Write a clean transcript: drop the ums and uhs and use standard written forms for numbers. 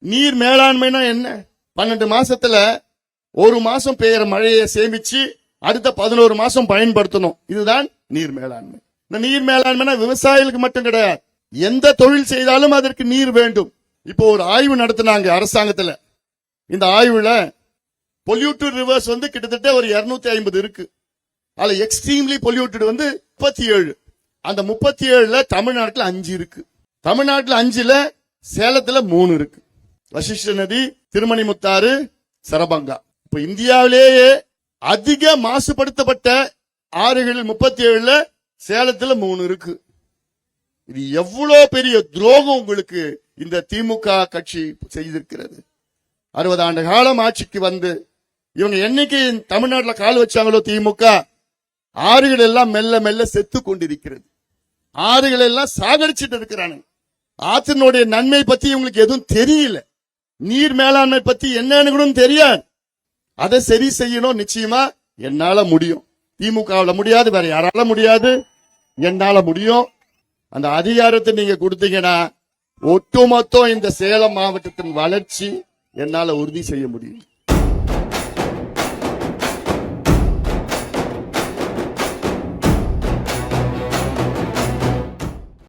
நீர் மேலாண்மைனா என்ன? 12 மாசத்துல ஒரு மாசம் பெய்யற மழையை சேமிச்சு அடுத்த 11 மாசம் பயன்படுத்தணும். இதுதான் நீர் மேலாண்மை. இந்த நீர் மேலாண்மைனா விவசாயிகளுக்கு மட்டும் கிடையாது, எந்த தொழில் செய்தாலும் அதற்கு நீர் வேண்டும். இப்போ ஒரு ஆய்வு நடத்தினாங்க அரசாங்கத்துல. இந்த ஆய்வுல பொல்யூட்டட் ரிவர்ஸ் கிட்டத்தட்ட ஒரு 250 இருக்கு. அதுல எக்ஸ்ட்ரீம்லி பொல்யூட்டட் 37. அந்த 37ல தமிழ்நாட்டுல 5 இருக்கு. தமிழ்நாட்டுல 5ல சேலத்துல 3 இருக்கு. வசிஷ்ட நதி, திருமணிமுத்தாறு, சரபங்கா. இப்ப இந்தியாவிலேயே அதிக மாசுபடுத்தப்பட்ட ஆறுகள் 37ல சேலத்துல 3 இருக்கு. இது எவ்வளவு பெரிய துரோகம் உங்களுக்கு இந்த திமுக கட்சி செய்திருக்கிறது. 60 ஆண்டு காலம் ஆட்சிக்கு வந்து இவங்க என்னைக்கு தமிழ்நாட்டில் கால் வச்சாங்களோ திமுக, ஆறுகள் எல்லாம் மெல்ல மெல்ல செத்து கொண்டிருக்கிறது. ஆறுகள் எல்லாம் சாகடிச்சிட்டு இருக்கிறாங்க. ஆற்றினுடைய நன்மை பத்தி இவங்களுக்கு எதுவும் தெரியல. நீர் மேலாண்மை பத்தி என்னன்னு கூட தெரியாது. அதை சரி செய்யணும். நிச்சயமா என்னால முடியும். திமுகவுல முடியாது, வேற யாரால முடியாது, என்னால முடியும். அந்த அதிகாரத்தை நீங்க கொடுத்தீங்கன்னா ஒட்டுமொத்தம் இந்த சேலம் மாவட்டத்தின் வளர்ச்சி என்னால உறுதி செய்ய முடியும்.